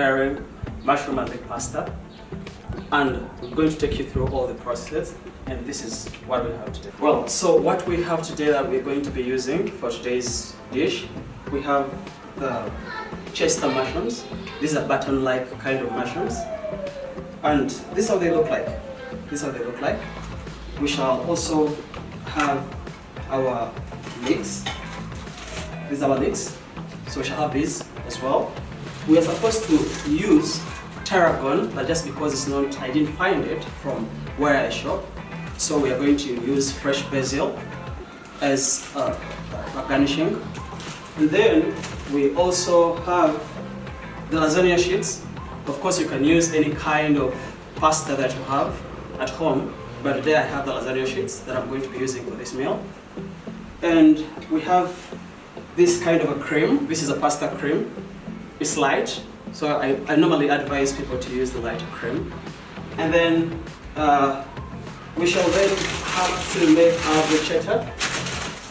preparing mushroom and leek pasta, and we're going to take you through all the processes, and this is what we have today. Well, so what we have today that we're going to be using for today's dish, we have the Chester mushrooms. These are button-like kind of mushrooms, and this is how they look like. This is how they look like. We shall also have our leeks. These are our leeks, so we shall have these as well. We are supposed to use tarragon, but just because it's not, I didn't find it from where I shop, so we are going to use fresh basil as a garnishing. And then we also have the lasagna sheets. Of course, you can use any kind of pasta that you have at home, but today I have the lasagna sheets that I'm going to be using for this meal. And we have this kind of a cream. This is a pasta cream. It's light, so I normally advise people to use the lighter cream. And then we shall then have to make our bruschetta.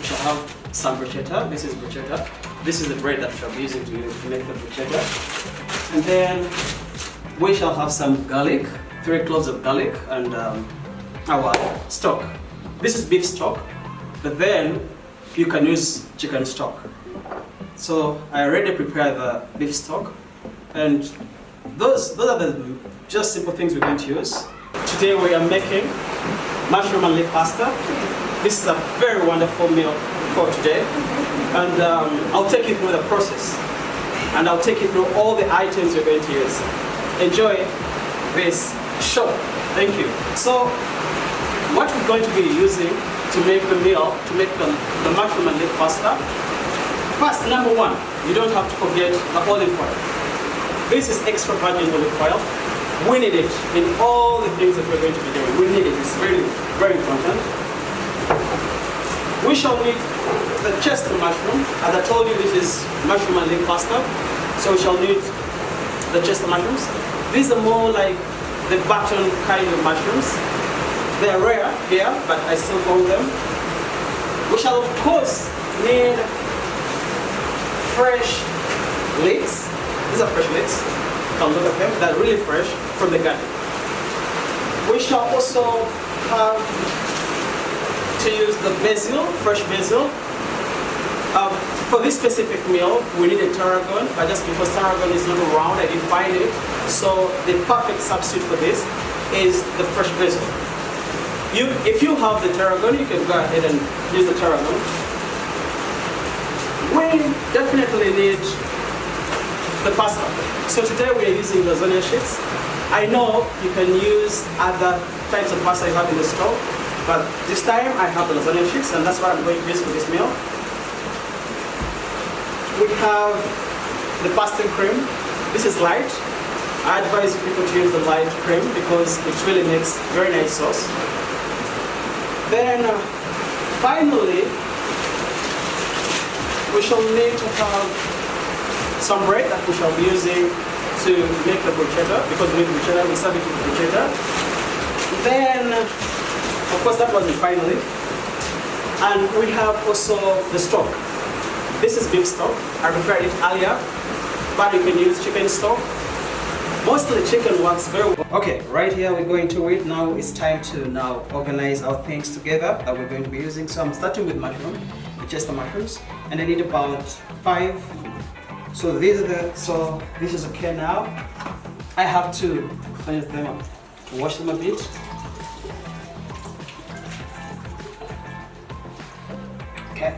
We shall have some bruschetta. This is bruschetta. This is the bread that we shall be using to make the bruschetta. And then we shall have some garlic, 3 cloves of garlic, and our stock. This is beef stock, but then you can use chicken stock. So I already prepared the beef stock, and those are the just simple things we're going to use. Today we are making mushroom and leek pasta. This is a very wonderful meal for today, and I'll take you through the process, and I'll take you through all the items we're going to use. Enjoy this show. Thank you. So what we're going to be using to make the meal, to make the mushroom and leek pasta. First, number one, you don't have to forget the olive oil. This is extra virgin olive oil. We need it in all the things that we're going to be doing. We need it. It's very, very important. We shall need the Chester mushroom. As I told you, this is mushroom and leek pasta. So we shall need the Chester mushrooms. These are more like the button kind of mushrooms. They are rare here, but I still found them. We shall, of course, need fresh leeks. These are fresh leeks. You can look at them. They're really fresh from the garden. We shall also have to use the basil, fresh basil. For this specific meal, we need a tarragon, but just because tarragon is not around, I didn't find it. So the perfect substitute for this is the fresh basil. If you have the tarragon, you can go ahead and use the tarragon. We definitely need the pasta. So today we are using lasagna sheets. I know you can use other types of pasta you have in the store, but this time I have the lasagna sheets, and that's what I'm going to use for this meal. We have the pasta cream. This is light. I advise people to use the light cream because it really makes very nice sauce. Then finally, we shall need to have some bread that we shall be using to make the bruschetta, because we need bruschetta, we serve it with bruschetta. Then, of course, that wasn't finally. And we have also the stock. This is beef stock. I prepared it earlier, but you can use chicken stock. Mostly chicken works very well. Okay, right here we're going to it. Now it's time to now organize our things together that we're going to be using. So I'm starting with mushroom, the Chester mushrooms, and I need about 5. So these are this is okay now. I have to cleanse them up, wash them a bit. Okay.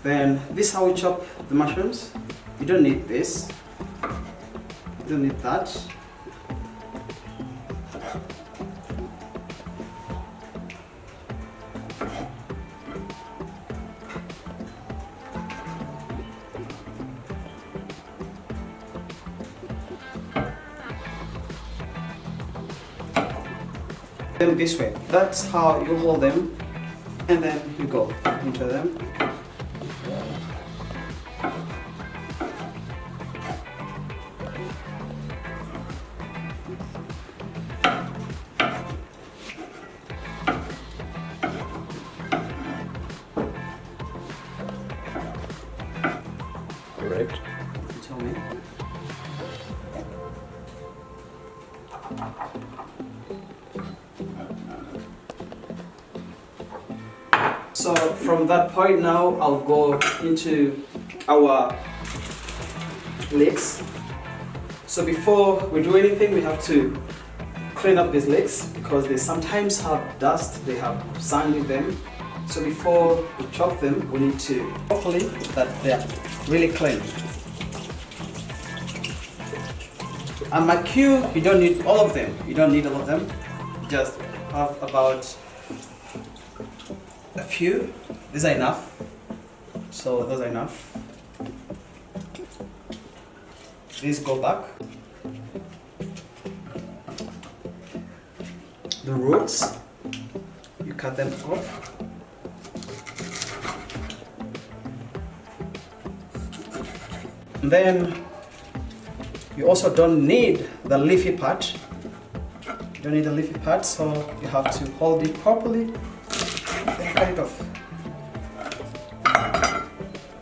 Then this is how we chop the mushrooms. You don't need this. You don't need that. Them this way. That's how you hold them, and then you go into them. So from that point now, I'll go into our leeks. So before we do anything, we have to clean up these leeks because they sometimes have dust, they have sand in them. So before we chop them, we need to hopefully that they are really clean. And my cue, you don't need all of them. You don't need all of them. Just have about a few. These are enough. So those are enough. These go back. The roots, you cut them off. And then you also don't need the leafy part. You don't need the leafy part, so you have to hold it properly and cut it off.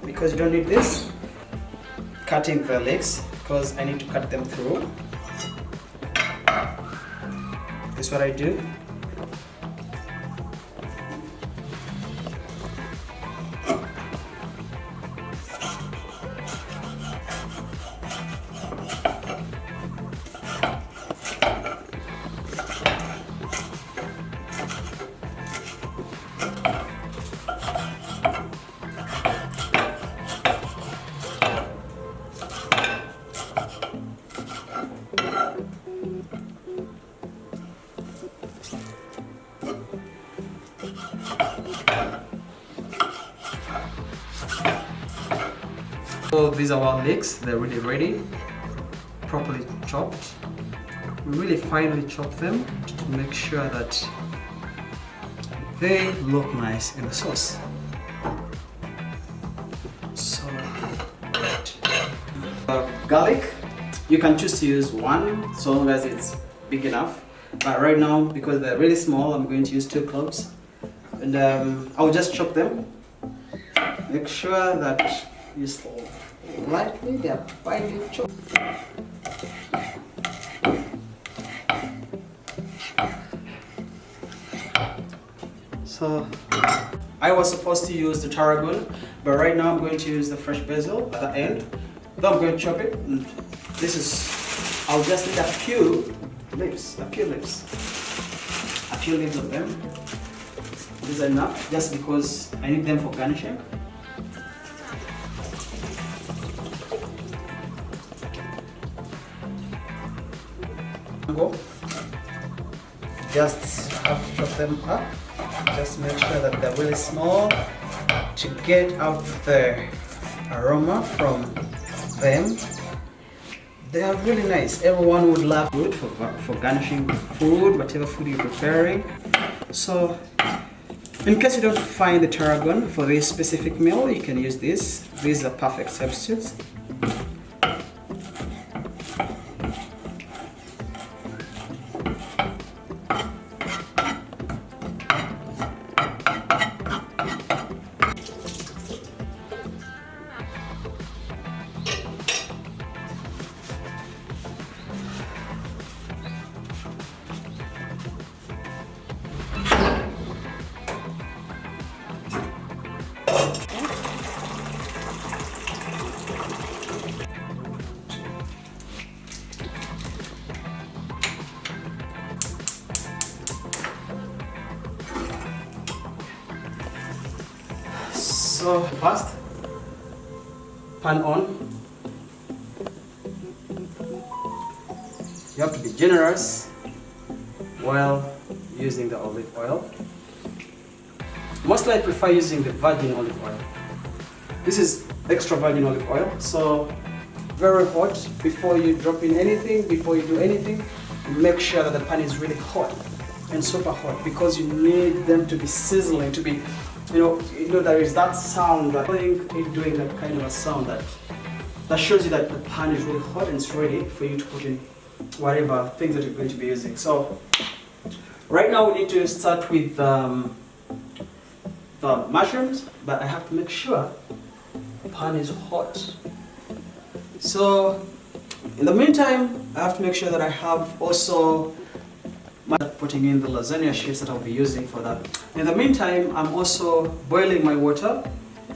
Because you don't need this, cutting the legs, because I need to cut them through. This is what I do. So these are our leeks, they're really ready, properly chopped. We really finely chop them to make sure that they look nice in the sauce. So, garlic, you can choose to use one so long as it's big enough. But right now, because they're really small, I'm going to use 2 cloves. And I'll just chop them. Make sure that you lightly, they are finely chopped. So I was supposed to use the tarragon, but right now I'm going to use the fresh basil at the end. Then I'm going to chop it. And this is, I'll just need a few leaves of them. These are enough, just because I need them for garnishing. Just have to chop them up. Just make sure that they're really small to get out the aroma from them. They are really nice. Everyone would love food for garnishing food, whatever food you're preparing. So, in case you don't find the tarragon for this specific meal, you can use this. These are perfect substitutes. So first, pan on. You have to be generous while using the olive oil. Mostly I prefer using the virgin olive oil. This is extra virgin olive oil, so very hot. Before you drop in anything, before you do anything, make sure that the pan is really hot and super hot, because you need them to be sizzling, to be, you know, there is that sound, that doing that kind of a sound that shows you that the pan is really hot and it's ready for you to put in whatever things that you're going to be using. So right now we need to start with the mushrooms, but I have to make sure the pan is hot. So In the meantime, I have to make sure that I have also putting in the lasagna sheets that I'll be using for that. In the meantime, I'm also boiling my water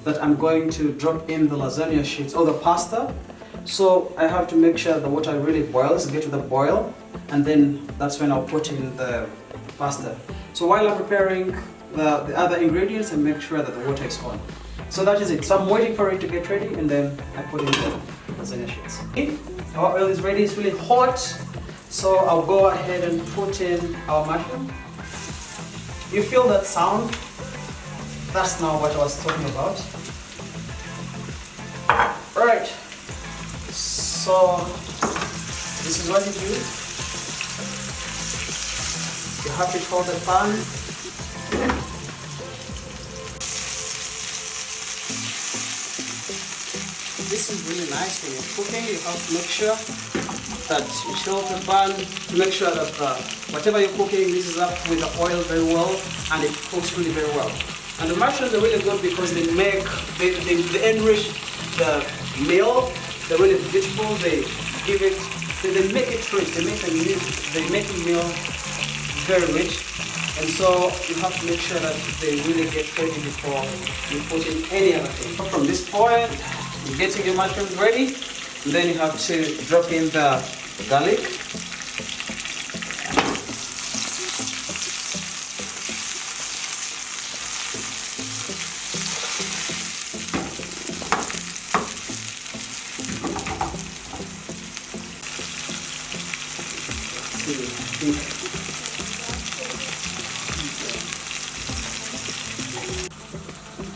that I'm going to drop in the lasagna sheets or the pasta. So I have to make sure the water really boils, get to the boil, and then that's when I'll put in the pasta. So while I'm preparing the other ingredients, I make sure that the water is on. So that is it. So I'm waiting for it to get ready, and then I put in the lasagna sheets. Our oil is ready, it's really hot. So I'll go ahead and put in our mushroom. You feel that sound? That's now what I was talking about. Alright, so this is what you do. You have to hold the pan. This is really nice when you're cooking. You have to make sure that you tilt the pan to make sure that whatever you're cooking mixes up with the oil very well and it cooks really very well. And the mushrooms are really good because they enrich the meal. They're really beautiful. They make it rich. They make the meal very rich. And so you have to make sure that they really get ready before you put in any other thing. From this point, you're getting your mushrooms ready. And then you have to drop in the garlic.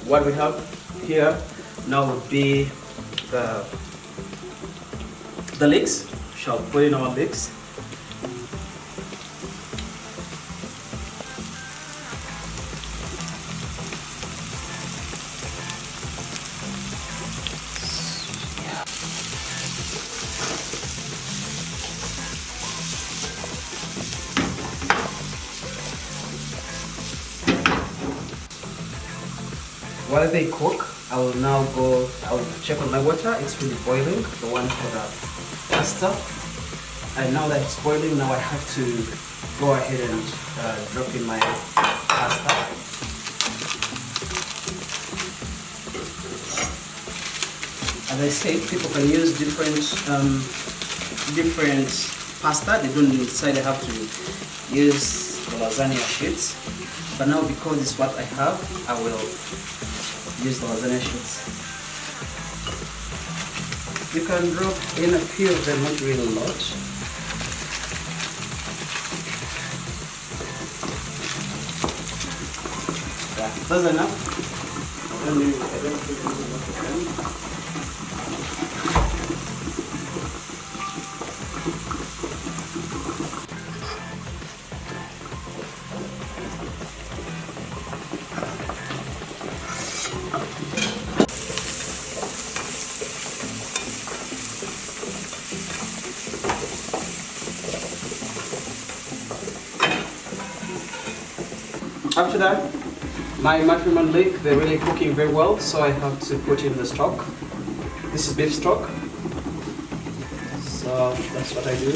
What we have here now would be the leeks. Shall put in our leeks. While they cook, I will check on my water. It's really boiling, the one for the pasta. And now that it's boiling, now I have to go ahead and drop in my pasta. As I said, people can use different pasta. They don't necessarily have to use the lasagna sheets. But now because it's what I have, I will use the lasagna sheets. You can drop in a few of them, not really a lot. Yeah, that's enough. I don't think there's enough of them. After that, my mushroom and leek, they're really cooking very well, so I have to put in the stock. This is beef stock, so that's what I do.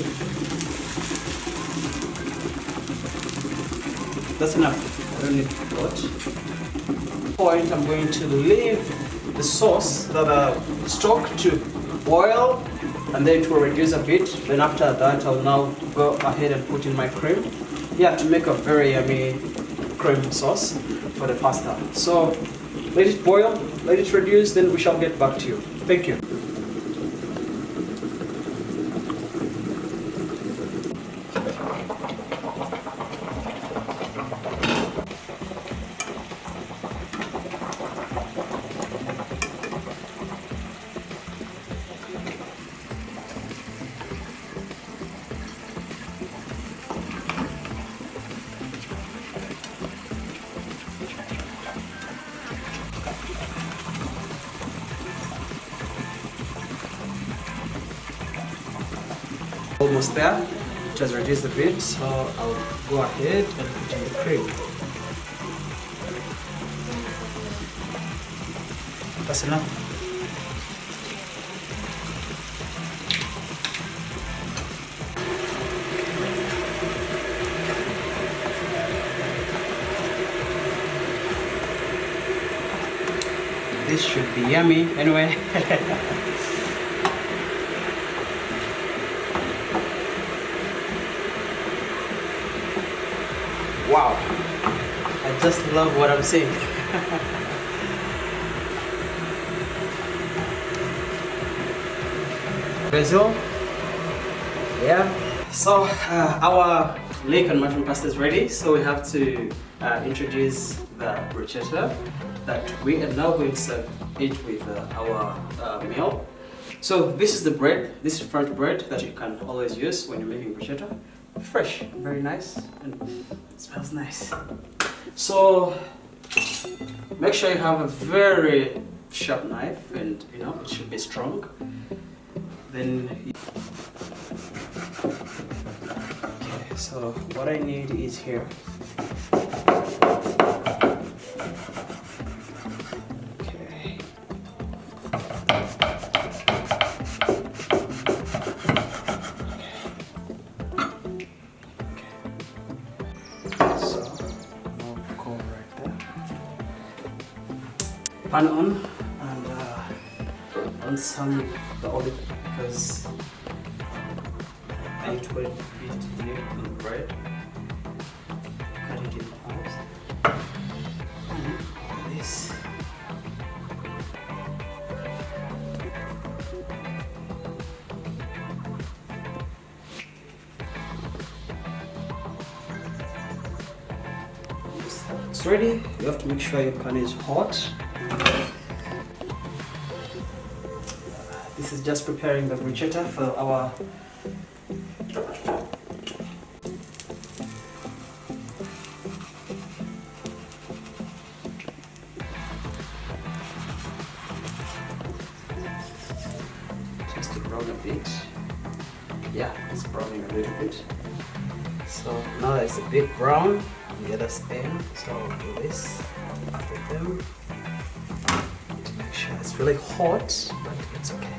That's enough, I don't need a lot. Point, I'm going to leave the sauce, the stock to boil, and then it will reduce a bit. Then after that, I'll now go ahead and put in my cream. Yeah, to make a very yummy cream sauce for the pasta. So let it boil, let it reduce, then we shall get back to you. Thank you. Almost there. It has reduced a bit, so I'll go ahead and put in the cream. That's enough. this should be yummy anyway. Wow, I just love what I'm seeing. Basil, yeah. So our leek and mushroom pasta is ready. So we have to introduce the bruschetta that we are now going to serve it with our meal. So this is the bread. This is French bread that you can always use when you're making bruschetta. Fresh, very nice, and it smells nice. So make sure you have a very sharp knife, and you know it should be strong. Then okay, so what I need is here. Okay. Pan on and on some of the olive because I need to put it a bit here on the bread. Cut it in halves. And this. It's ready. You have to make sure your pan is hot. This is just preparing the bruschetta for our just to brown a bit. Yeah, it's browning a little bit. So now that it's a bit brown on the other end, so I'll do this with them. Make sure it's really hot, but it's okay.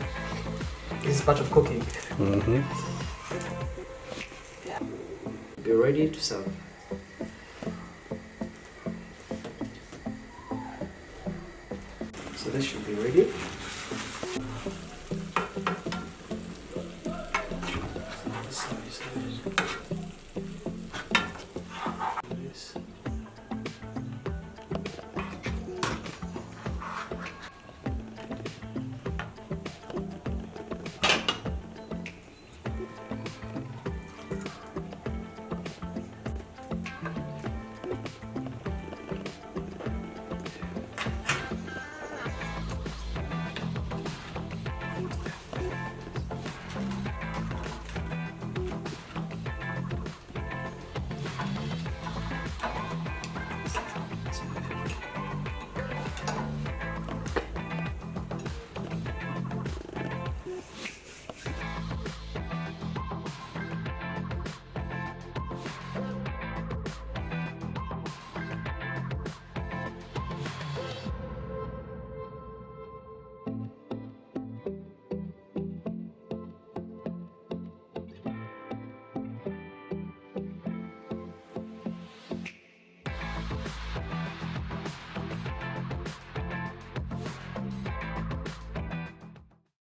This is part of cooking. Mm-hmm. Yeah. Be ready to serve. So this should be ready.